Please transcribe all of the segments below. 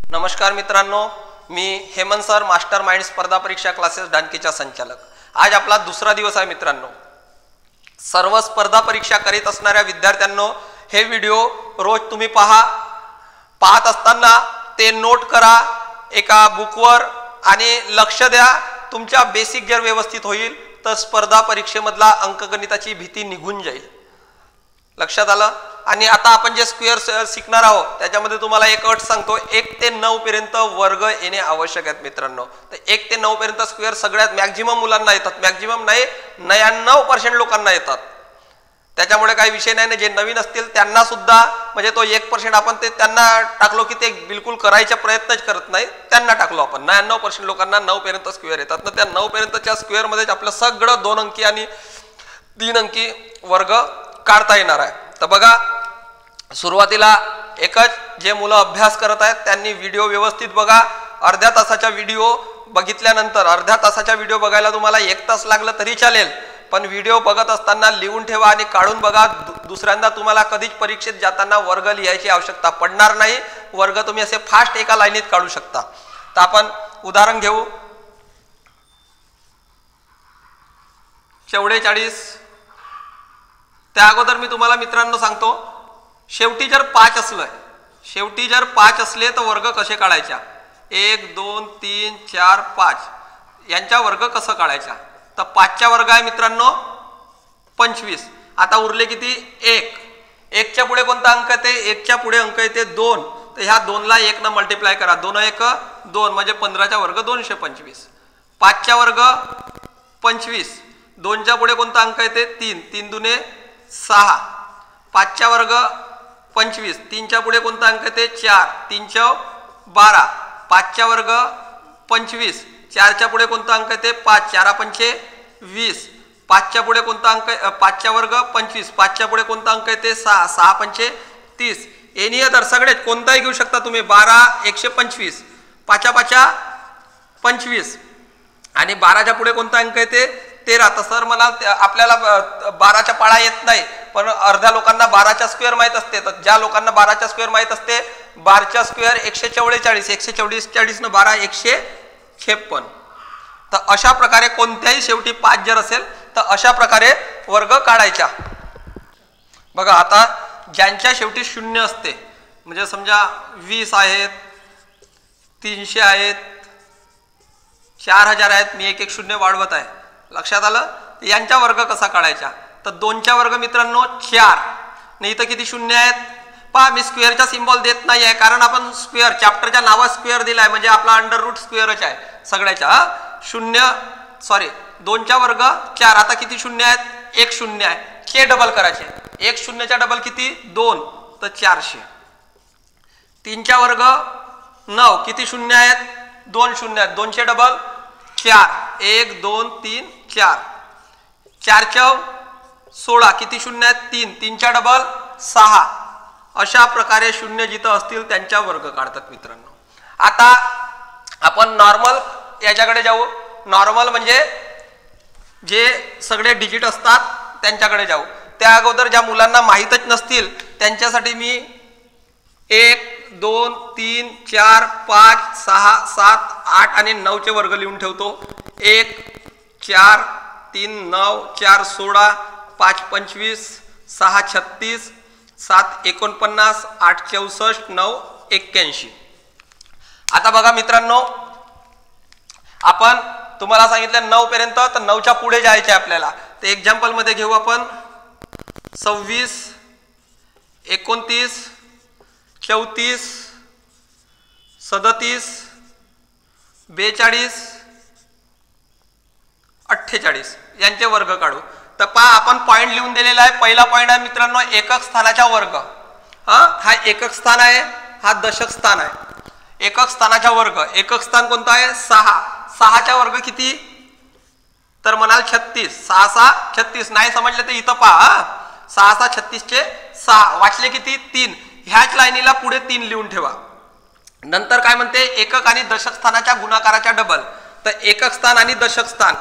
नमस्कार मित्रांनो, मी Hemant sir, master mind स्पर्धा परीक्षा क्लासेस डानकीचा संचालक। आज आपला दुसरा दिवस आहे मित्रांनो। सर्व स्पर्धा परीक्षा करीत असणाऱ्या विद्यार्थ्यांनो, हे व्हिडिओ रोज तुम्ही पाहत असताना ते नोट करा एका बुकवर आणि लक्ष द्या। तुमच्या बेसिक जर व्यवस्थित होईल तर स्पर्धा परीक्षेमधला अंकगणिताची भीती निघून जाईल। लक्षात आलं? आणि आता आपण जे स्क्वेअर शिकणार आहोत त्याच्यामध्ये तुम्हाला एक अट सांगतो, 1 ते 9 पर्यंत वर्ग येणे आवश्यक आहेत मित्रांनो। तर 1 ते 9 पर्यंत स्क्वेअर सगळ्यात मॅक्झिमम मुलांना येतात, मॅक्झिमम नाही 99% लोकांना येतात। त्याच्यामुळे काही विषय नाही, जे नवीन असतील त्यांना सुद्धा म्हणजे तो 1% आपण ते त्यांना टाकलो की ते बिलकुल करायचा प्रयत्नच करत नाही, त्यांना टाकलो आपण। 99% लोकांना 9 पर्यंत स्क्वेअर येतात ना। त्या 9 पर्यंतच्या स्क्वेअर मध्ये आपलं सगळं 2 अंकी आणि 3 अंकी वर्ग काढता येणार आहे। तर बघा, सुरुवातीला एकच जे मुलं अभ्यास करत आहेत त्यांनी व्हिडिओ व्यवस्थित बघा। अर्ध्या तासाचा व्हिडिओ बघितल्यानंतर, अर्ध्या तासाचा व्हिडिओ बघायला तुम्हाला 1 तास लागलं तरी चालेल, पण व्हिडिओ बघत असताना लिहून ठेवा आणि काढून बघा। दुसऱ्यांदा तुम्हाला कधीच परीक्षेत जाताना वर्ग लिहायची आवश्यकता पडणार नाही। वर्ग तुम्ही असे फास्ट एका लाईनीत काढू शकता। तर आपण उदाहरण घेऊ। 44। त्या अगोदर मी तुम्हाला मित्रांनो सांगतो, शेवटी जर 5 असले तर वर्ग कसे काढायचा। 1 2 3 4 5 यांचा वर्ग कसं काढायचा। तर 5चा वर्ग आहे मित्रांनो 25। आता उरले किती? 1 च्या पुढे कोणता अंक येते? 1 च्या पुढे अंक येते 2। तर ह्या 2 ला 1 ने मल्टिप्लाय करा, 2 1 2 म्हणजे 15चा वर्ग 225। 5चा वर्ग 25, 2 च्या पुढे कोणता अंक येते? 3, 3 दुने 6। 5चा वर्ग 25, 3 च्या पुढे कोणता अंक येते? 4, 3 × 12। 5चा वर्ग 25, 4 च्या पुढे कोणता अंक येते? 5, 4 पंचे 20। 5च्या पुढे कोणता अंक? 5चा वर्ग 25, 5च्या पुढे कोणता अंक येते? 6, 6 पंचे 30। एनी अदर सगळे कोणताही घेऊ शकता तुम्ही। 12 125, 5 5 25 आणि 12च्या पुढे कोणता अंक येते? 13। तर सर मला आपल्याला 12च्या पाळा येत नाही, पण अर्ध्या लोकांना 12चा स्क्वेअर माहित असते। तर ज्या लोकांना 12चा स्क्वेअर माहित असते, 12चा स्क्वेअर 144, 144 ने 12 156। तर अशा प्रकारे कोणत्याही शेवटी 5 जर असेल तर अशा प्रकारे वर्ग काढायचा। बघा, आता ज्यांच्या शेवटी 0 असते, म्हणजे समजा 20 आहेत, 300 आहेत, 4000 आहेत, मी 1 1 0 वाढवत आहे। लक्षात आलं? यांचा वर्ग कसा काढायचा। तर 2चा वर्ग मित्रांनो 4, नाही तर किती शून्य आहेत पहा। मी स्क्वेअरचा सिम्बॉल देत नाही आहे, कारण आपण स्क्वेअर चॅप्टरच्या नावात स्क्वेअर दिलाय, म्हणजे आपला अंडर रूट स्क्वेअरच आहे सगळ्याच्या। 2चा वर्ग 4, आता किती शून्य आहेत? 1 शून्य आहे, चे डबल करायचे। 1 शून्यचा डबल किती? 2, तर 400। 3चा वर्ग 9, किती शून्य आहेत? 2 शून्य आहेत, 2चे डबल 4, 1 2 3 4। 4 × 16, किती शून्य आहेत? 3, 3चा डबल 6। अशा प्रकारे शून्य जिथं असतील त्यांचा वर्ग काढतात मित्रांनो। आता आपण नॉर्मल याच्याकडे जाऊ। नॉर्मल म्हणजे जे सगळे डिजिट असतात त्यांच्याकडे जाऊ। त्या अगोदर ज्या मुलांना माहीतच नसतील त्यांच्यासाठी मी 1 2 3 4 5 6 7 8 आणि 9चे वर्ग लिहून ठेवतो। 1 4 3 9 4 16 5 25 6 36 7 49 8 64 9 81। आता बघा मित्रांनो, आपण तुम्हाला सांगितलं 9 पर्यंत, तर 9च्या पुढे जायचे आपल्याला। तर एक्झाम्पल मध्ये घेऊ आपण 26 29 34 37 42 48 यांचे वर्ग काढू। तर पहा, आपण पॉइंट लिहून दिलेला आहे। पहिला पॉइंट आहे मित्रांनो एकक स्थानाचा वर्ग। हा एकक स्थान आहे, हा दशक स्थान आहे। एकक स्थानाचा वर्ग, एकक स्थान कोणता आहे? 6। 6चा वर्ग किती? तर म्हणाल 36। 6 6 36, नाही समजलं तर इथं पहा। 6 6 36 चे 6 वाचले किती? 3। ह्याच लाईनीला पुढे 3 लिहून ठेवा। नंतर काय म्हणते? एकक आणि दशक स्थानाच्या गुणाकाराच्या डबल। तर एकक स्थान आणि दशक स्थान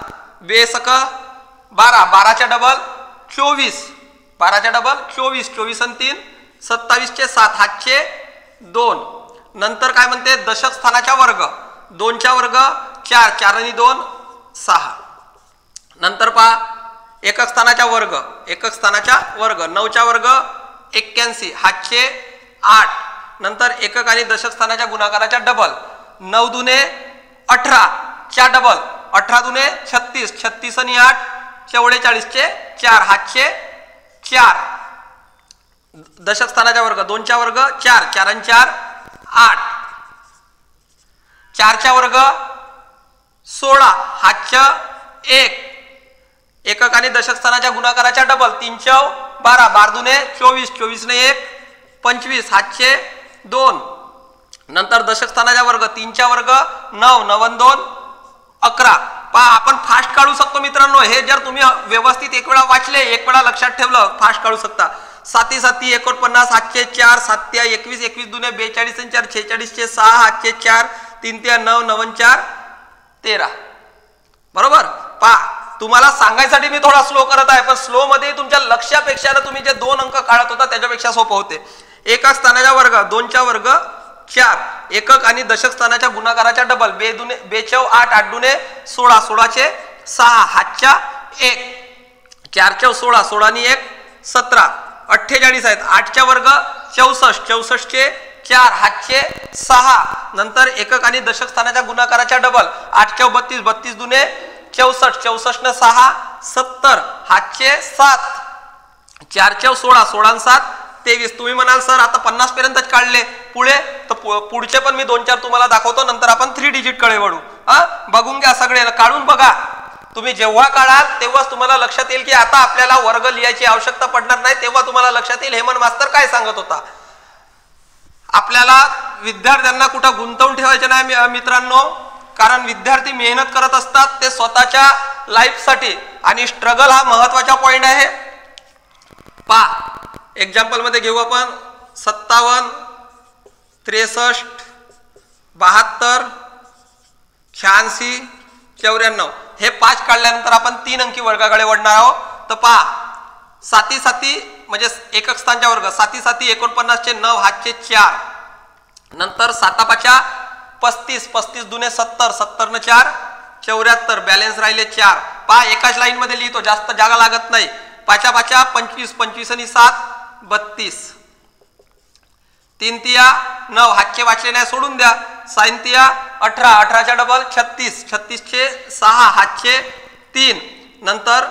बेसक 12, 12च्या डबल 24, 12च्या डबल 24, 24 आणि 3 27 चे 7, हातचे 2। नंतर काय म्हणते दशक स्थानाच्या वर्ग, 2च्या वर्ग 4, 4 आणि 2 6. नंतर पहा एकक स्थानाच्या वर्ग, एकक स्थानाच्या वर्ग 9च्या वर्ग 81, हातचे 8. नंतर एकक आणि दशक स्थानाच्या गुणाकाराच्या डबल, 9 दुने 18 च्या डबल, 18 दुने 36, 36 आणि 8 44 चे 4, हातचे 4. दशक स्थानाच्या वर्ग 2च्या वर्ग 4, 4 आणि 4 8. 4च्या वर्ग 16, हातच्या 1. एकक आणि दशक स्थानाच्या गुणाकाराच्या डबल, 3 चौ 12, 12 दुने 24, 24 ने 1 25, हातचे 2. नंतर दशक स्थानाच्या वर्ग 3च्या वर्ग 9, 9 आणि 2 11. पहा आपण फास्ट काढू शकतो मित्रांनो, हे जर तुम्ही व्यवस्थित एक वेळा वाचले, एक वेळा लक्षात ठेवलं, फास्ट काढू शकता. 7 7 49, हातचे 4, 7 21, 21 दुने 42 आणि 4 46 चे 6, हातचे 4, 3 9 9 आणि 4 13. बरोबर. पहा तुम्हाला सांगायसाठी मी थोडा स्लो करत आहे, पण स्लो मध्ये तुमच्या लक्षापेक्षा तुम्ही जे 2 अंक काढत होता त्याच्यापेक्षा सोपं होते. एकक स्थानाच्या वर्ग 2च्या वर्ग 4, एकक आणि दशक स्थानाच्या गुणाकाराच्या डबल, 2 चौ 8, 8 दुने 16, 16 चे 6, हातच्या 1, 4 चौ 16, 16 आणि 1 17, 48 आहेत. 8च्या वर्ग 64, 64 चे 4, हातचे 6. नंतर एकक आणि दशक स्थानाच्या गुणाकाराच्या डबल, 8 चौ 32, 32 दुने 64, 64 ने 6 70, हातचे 7. 4 चौ 16, 16 आणि 7 23. तुम्ही म्हणाल सर आता 50 पर्यंतच काढले, पुढे तर पुढचे पण मी 2-4 तुम्हाला दाखवतो, नंतर आपण 3 डिजिट कडे वळू. बघून घ्या, सगळे काढून बघा. तुम्ही जेव्हा काढाल तेव्हाच तुम्हाला लक्षात येईल की आता आपल्याला वर्ग लिहायची आवश्यकता पडणार नाही, तेव्हा तुम्हाला लक्षात येईल हेमंत मास्तर काय सांगत होता. आपल्याला विद्यार्थ्यांना कुठं गुंतवून ठेवायचे नाही मित्रांनो, कारण विद्यार्थी मेहनत करत असतात ते स्वतःच्या लाईफसाठी, आणि स्ट्रगल हा महत्वाचा पॉइंट आहे. पहा एक्झाम्पल मध्ये घेऊ आपण 57 63 72 86 94. हे 5 काढल्यानंतर आपण 3 अंकी वर्गाकडे वळणार आहोत. तर पहा 7 7 म्हणजे एकक स्थानच्या वर्ग, 7 7 49 चे 9, हातचे 4. नंतर 7 5 35, 35 दुने 70, 70 ने 4 74, बॅलन्स राहिले 4. पहा एकाच लाईन मध्ये लिहितो, जास्त जागा लागत नाही. 5 5 25, 25 आणि 7 32, 3 तिया 9, हातचे वाचले नाही सोडून द्या. 6 तिया 18, 18 च्या डबल 36, 36 चे 6, हातचे 3. नंतर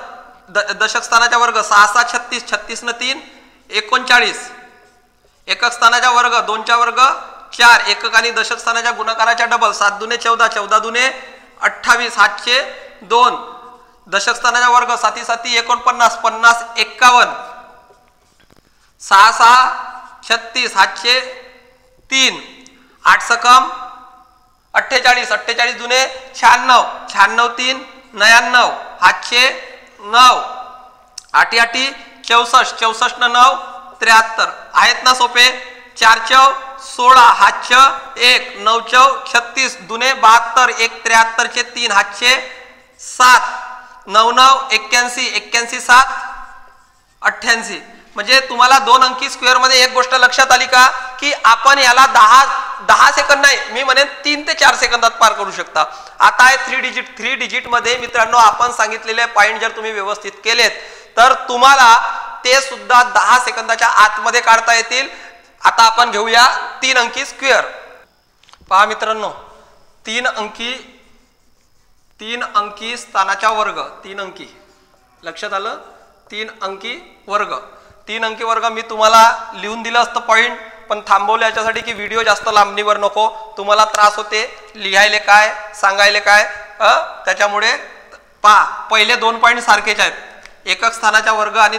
दशक स्थानाच्या वर्ग 6 6 36, 36 न 3 39. एकक स्थानाच्या वर्ग 2च्या वर्ग 4, एकक आणि दशक स्थानाच्या गुणाकाराच्या डबल, 7 दुने 14, 14 दुने 28, हातचे 2. दशक स्थानाच्या वर्ग 7 7 49, 50 51, 6 6 36, हातचे 3. 8 सकम 48, 48 दुने 96, 96 3 99, हातचे 9. 8 8 64, 64 न 9 73. आहेत ना सोपे. 4 चौ 16, हातचे 1, 9 चौ 36 दुने 72, 1 73 चे 3, हातचे 7. 9 9 81, 81 7 88. म्हणजे तुम्हाला 2 अंकी स्क्वेअर मध्ये एक गोष्ट लक्षात आली का, की आपण याला 10 सेकंद नाही, मी म्हणेन 3 ते 4 सेकंदात पार करू शकता. आता आहे 3 डिजिट. 3 डिजिट मध्ये मित्रांनो आपण सांगितलेले पॉइंट जर तुम्ही व्यवस्थित केलेत तर तुम्हाला ते सुद्धा 10 सेकंदाच्या आतमध्ये काढता येतील. आता आपण घेऊया 3 अंकी स्क्वेअर. पहा मित्रांनो, 3 अंकी स्थानाच्या वर्ग, 3 अंकी, लक्षात आलं, 3 अंकी वर्ग. 3 अंकी वर्ग मी तुम्हाला लिहून दिलं असतं पॉइंट, पण थांबवलं याच्यासाठी की व्हिडिओ जास्त लांबणीवर नको, तुम्हाला त्रास होते लिहायले काय सांगायले काय, त्याच्यामुळे पहा पहिले 2 पॉइंट सारखेच आहेत. एकक स्थानाच्या वर्ग आणि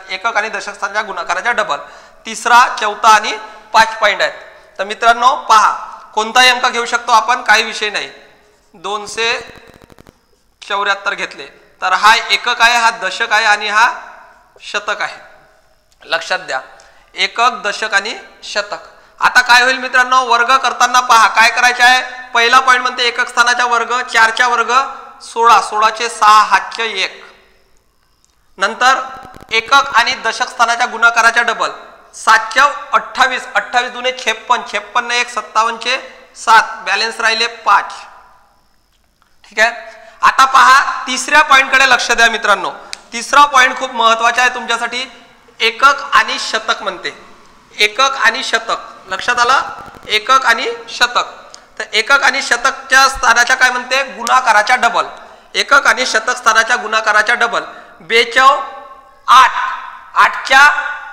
एकक आणि दशक स्थानाच्या गुणाकाराच्या डबल. तिसरा, चौथा आणि 5 पॉइंट आहेत. तर मित्रांनो पहा, कोणताही अंक घेऊ शकतो आपण, काही विषय नाही. 274 घेतले तर हा एकक आहे, हा दशक आहे आणि हा शतक आहे. लक्षात द्या, एकक, दशक आणि शतक. आता काय होईल मित्रांनो, वर्ग करताना पहा काय करायचे आहे. पहिला पॉइंट म्हणते एकक स्थानाच्या वर्ग, 4 च्या वर्ग 16, 16 चे 6, हातचे 1. नंतर एकक आणि दशक स्थानाच्या गुणाकाराच्या डबल, 7 28, 28 दुने 56, 56 1 57 चे 7, बॅलन्स राहिले 5. ठीक आहे. आता पहा तिसऱ्या पॉइंट कडे लक्ष द्या मित्रांनो. तिसरा पॉइंट खूप महत्वाचा आहे तुमच्यासाठी. एकक आणि शतक म्हणते. एकक आणि शतक लक्षात आलं. एकक आणि शतक. तर एकक आणि शतकच्या स्थानाच्या काय म्हणते, गुणाकाराच्या डबल. एकक आणि शतक स्थानाच्या गुणाकाराच्या डबल. 2 8, 8च्या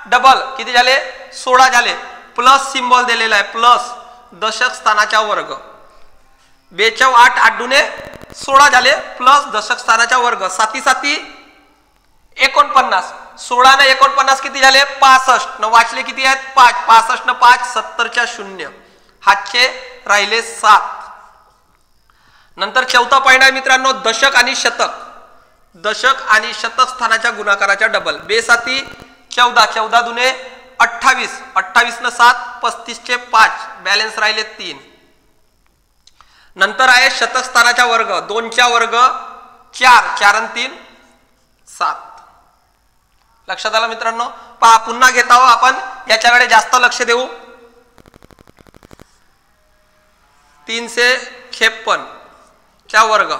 डबल किती झाले, 16 झाले. प्लस सिंबल दिलेला आहे, प्लस दशक स्थानाच्या वर्ग. 2 8, 8 दुने 16 झाले, प्लस दशक स्थानाच्या वर्ग. 7 7 49, 16 ने 49 किती झाले, 65. न वाचले किती आहेत, 5. 65 न 5 70च्या 0. हातचे राहिले 7. नंतर चौथा पॉइंट आहे मित्रांनो, दशक आणि शतक. दशक आणि शतक स्थानाच्या गुणाकाराच्या डबल. 2 7 14, 14 दुने 28, 28 न 7 35 चे 5, बॅलन्स राहिले 3. नंतर आहे शतक स्थानाच्या वर्ग. 2 च्या वर्ग 4, 4 आणि 3 7. लक्षात आलं मित्रांनो. पहा पुन्हा घेत आहोत आपण, याच्याकडे जास्त लक्ष देऊ. 356 च्या वर्ग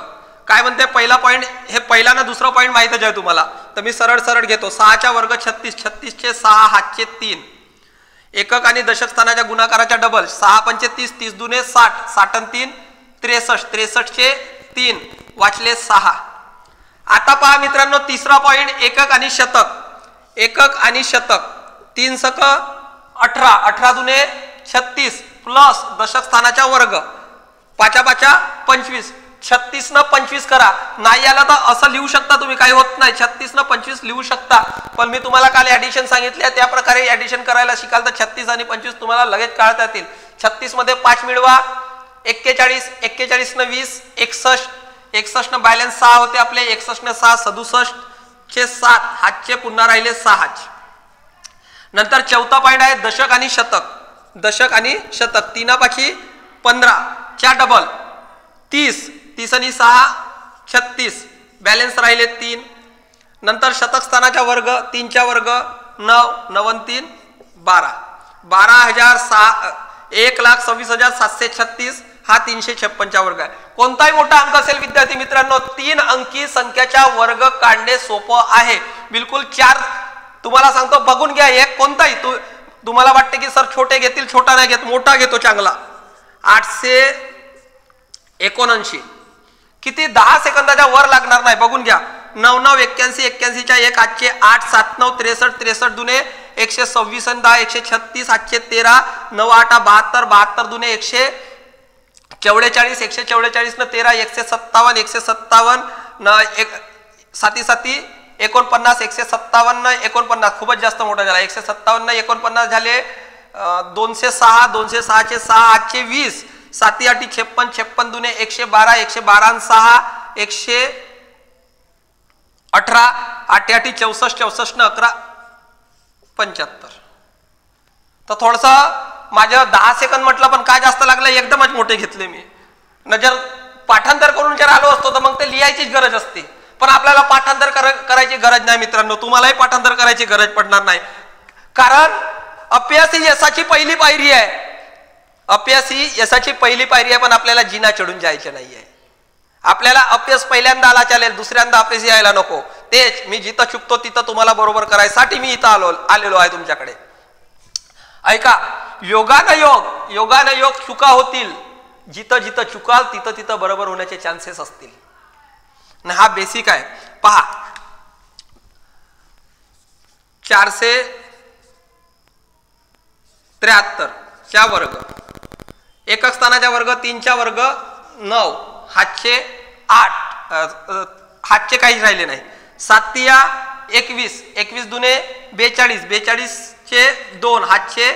काय म्हणते, पहिला पॉइंट. हे पहिला ना दुसरा पॉइंट माहितच आहे तुम्हाला, तर मी सरळ सरळ घेतो. 6 च्या वर्ग 36, 36 चे 6, हातचे 3. एकक आणि दशक स्थानाच्या गुणाकाराच्या डबल. 6 पंचे 30, 30 दुने 60, 60 आणि 3 63, 63 चे 3, वाचले 6. आता पहा मित्रांनो तिसरा पॉइंट, एकक आणि शतक. एकक आणि शतक. 3 सक 18, 18 दुने 36, प्लस दशक स्थानाच्या वर्ग. 5 5 25, 36 न 25 करा. नाही आला तर असं लिहू शकता तुम्ही, काही होत नाही. 36 न 25 लिहू शकता, पण मी तुम्हाला काल ऍडिशन सांगितले त्या प्रकारे ऍडिशन करायला शिकाल तर 36 आणि 25 तुम्हाला लगेच काढता येतील. 36 मध्ये 5 मिळवा, 41, 41 न 20 61, 61 न बॅलन्स 6 होते आपले. 61 न 6 67 चे 7, हातचे पुन्हा राहिले 6. नंतर चौथा पॉइंट आहे दशक आणि शतक. दशक आणि शतक. 3 5 15 च्या डबल. 30, 30 आणि 6 36, बॅलन्स राहिले 3. नंतर शतक स्थानाच्या वर्ग. 3 च्या वर्ग 9, 9 आणि 3 12, 1,26,736. हा 356 चा वर्ग आहे. कोणताही मोठा अंक असेल विद्यार्थी मित्रांनो, 3 अंकी संख्याचा वर्ग काढणे सोपं आहे बिलकुल. 4 तुम्हाला सांगतो बघून घ्या. एक कोणताही तुम्हाला वाटते की सर छोटे घेतील, छोटा नाही घेत, मोठा घेतो चांगला. 879 किती, 10 सेकंदाच्या वर लागणार नाही, बघून घ्या. 9 9 81, 81 च्या 1, आजचे 8 7 9 63, 63 दुने 126 आणि 10 136, आजचे 13 9 8 72, 72 दुने 144, 144 न 13 157, 157 न 7 7 49, 157 न 49, खूपच जास्त मोठा झाला. 157 न 49 झाले. 206, 206 चे 6, आजचे 20, 7 8 56, 56 दुने 112, 112 आणि 6 118, 8 8 64, 64 न 11 75. तर थोडस माझं 10 सेकंद म्हटलं, पण काय जास्त लागलं, एकदमच मोठे घेतले मी. जर पाठांतर करून जर आलो असतो तर मग ते लिहायचीच गरज असते, पण आपल्याला पाठांतर करायची गरज नाही मित्रांनो. तुम्हालाही पाठांतर करायची गरज पडणार नाही, कारण अपयश ही यशाची पहिली पायरी आहे. अपयश ही यशाची पहिली पायरी आहे, पण आपल्याला जिना चढून जायचे नाहीये. आपल्याला अपयश पहिल्यांदा आला चालेल, दुसऱ्यांदा अपयश यायला नको. तेच मी जिथं चुकतो तिथं तुम्हाला बरोबर करायसाठी मी इथं आलेलो आहे तुमच्याकडे. ऐका, योगानं योग, योगानं योग चुका होतील. जिथं जिथं चुकाल तिथं तिथं बरोबर होण्याचे चान्सेस असतील. हा बेसिक आहे. पहा 473 च्या वर्ग. एकक स्थानाच्या वर्ग. 3 च्या वर्ग 9, हातचे 8, हातचे काहीच राहिले नाही. 7 या 21, 21 दुने 42, 42 चे 2, हातचे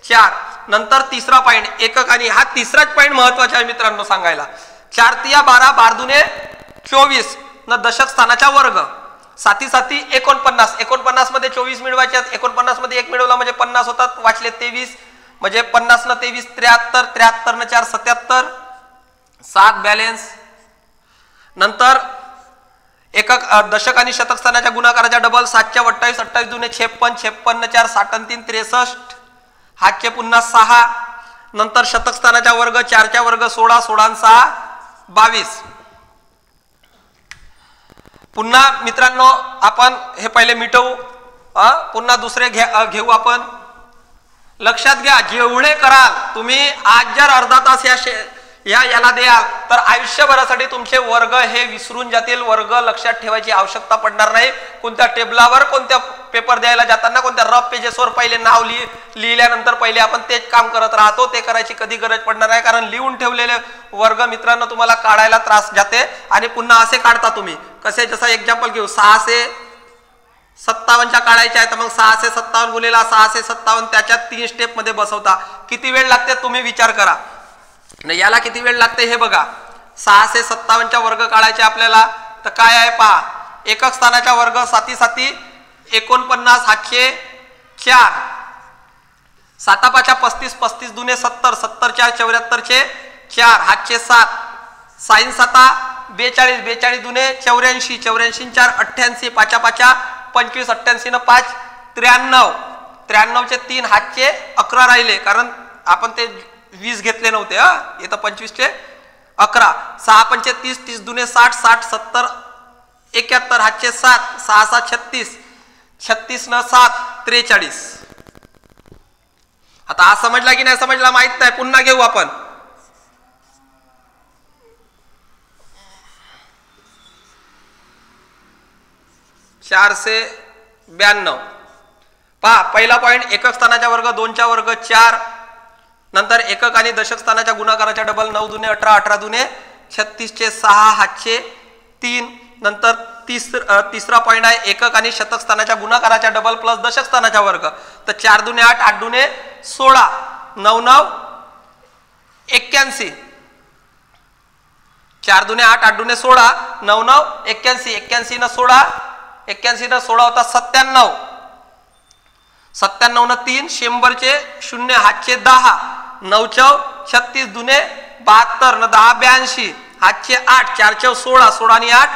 4. नंतर तिसरा पॉइंट एकक, आणि हा तिसराच पॉइंट महत्वाचा आहे मित्रांनो सांगायला. 4 तिया 12, 12 दुने 24 न दशक स्थानाचा वर्ग. 7 7 49, 49 मध्ये 24 मिळवायचे. 49 मध्ये 1 मिळवला म्हणजे 50 होतात, वाचले 23, म्हणजे 50 न 23 73, 73 न 4 77, 7 बॅलन्स. नंतर एकक दशक आणि शतक स्थानाच्या गुणाकाराच्या डबल 7 च्या 28, 28 दुने 56, 56 4 60 आणि 3 63, हातचे पुन्हा 6, नंतर शतक स्थानाच्या वर्ग 4 च्या वर्ग 16, 16 आणि 6 22. पुन्हा मित्रांनो आपण हे पहिले मिटवू, पुन्हा दुसरे घेऊ आपण. लक्षात घ्या, जेवढे कराल तुम्ही आज जर अर्धा तास याला द्याल तर आयुष्यभरासाठी तुमचे वर्ग हे विसरून जातील. वर्ग लक्षात ठेवायची आवश्यकता पडणार नाही. कोणत्या टेबलावर कोणत्या पेपर द्यायला जाताना कोणत्या रफ पेजेसवर पहिले नाव लिहिल्यानंतर पहिले आपण तेच काम करत राहतो. ते करायची कधी गरज पडणार नाही, कारण लिहून ठेवलेले वर्ग मित्रांनो तुम्हाला काढायला त्रास जाते. आणि पुन्हा असे काढता तुम्ही कसे, जसं एक्झाम्पल घेऊ, 657च्या काढायचे आहे तर मग 657 गुणिले 657 त्याच्यात 3 स्टेप मध्ये बसवता. किती वेळ लागते तुम्ही विचार करा. याला किती वेळ लागते हे बघा. 657च्या वर्ग काढायचे आपल्याला तर काय आहे पहा. एकक स्थानाच्या वर्ग 7 7 49, हातचे 4, 7 5 35, 35 दुने 70, 70 4 74 चे 4, हातचे 7, साइन 7 42, 42 दुने 84, 84 4 88, 5 5 25, 88 न 5 93, 93 चे 3, हातचे 11 राहिले कारण आपण ते 20 घेतले नव्हते. येतं 25 चे 11, 6 5 30, 30 दुने 60, 60 70 71, हातचे 7, 6 6 36, 36 न 7 43. आता हा समजला की नाही समजला माहित नाही, पुन्हा घेऊ आपण. चारशे 92. पहा पहिला पॉइंट, एकक स्थानाच्या वर्ग 2 च्या वर्ग 4, नंतर एकक आणि दशक स्थानाच्या गुणाकाराच्या डबल 9 दुने 18, 18 दुने 36 चे 6, हातचे 3. नंतर तिसरा पॉइंट आहे एकक आणि शतक स्थानाच्या गुणाकाराच्या डबल प्लस दशक स्थानाच्या वर्ग. तर 4 दुने 8, 8 दुने 16, 9 9 81, 4 दुने 8, 8 दुने 16, 9 9 81, 81 न 16, 81 न 16 होता 97, 97 न 3 100 चे 0, हातचे 10, 9 4 36 दुने 72 न 10 82, हातचे 8, 4 4 16, 16 आणि 8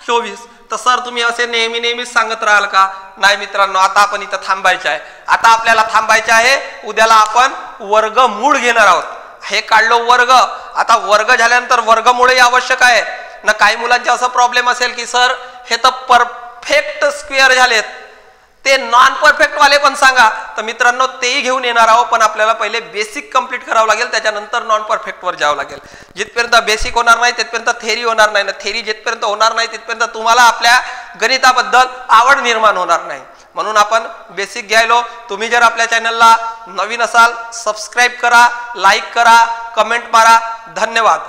24. तर सर तुम्ही असे नेहमीच सांगत राहाल का? नाही मित्रांनो, आता आपण इथं थांबायचं आहे. आता आपल्याला थांबायचं आहे. उद्याला आपण वर्गमूळ घेणार आहोत. हे काढलो वर्ग. आता वर्ग झाल्यानंतर वर्गमूळही आवश्यक आहे ना. काही मुलांचे असं प्रॉब्लेम असेल की सर हे तर परफेक्ट स्क्वेअर झालेत, ते नॉन परफेक्ट वाले पण सांगा. तर मित्रांनो तेही घेऊन येणार आहोत, पण आपल्याला पहिले बेसिक कंप्लीट करावं लागेल, त्याच्यानंतर नॉन परफेक्ट वर जावं लागेल. जिथपर्यंत बेसिक होणार नाही तिथपर्यंत थेरी होणार नाही ना. थेरी जिथपर्यंत होणार नाही तिथपर्यंत तुम्हाला आपल्या गणिताबद्दल आवड निर्माण होणार नाही. म्हणून आपण बेसिक घ्यायलो. तुम्ही जर आपल्या चॅनलला नवीन असाल सबस्क्राईब करा, लाईक करा, कमेंट मारा. धन्यवाद.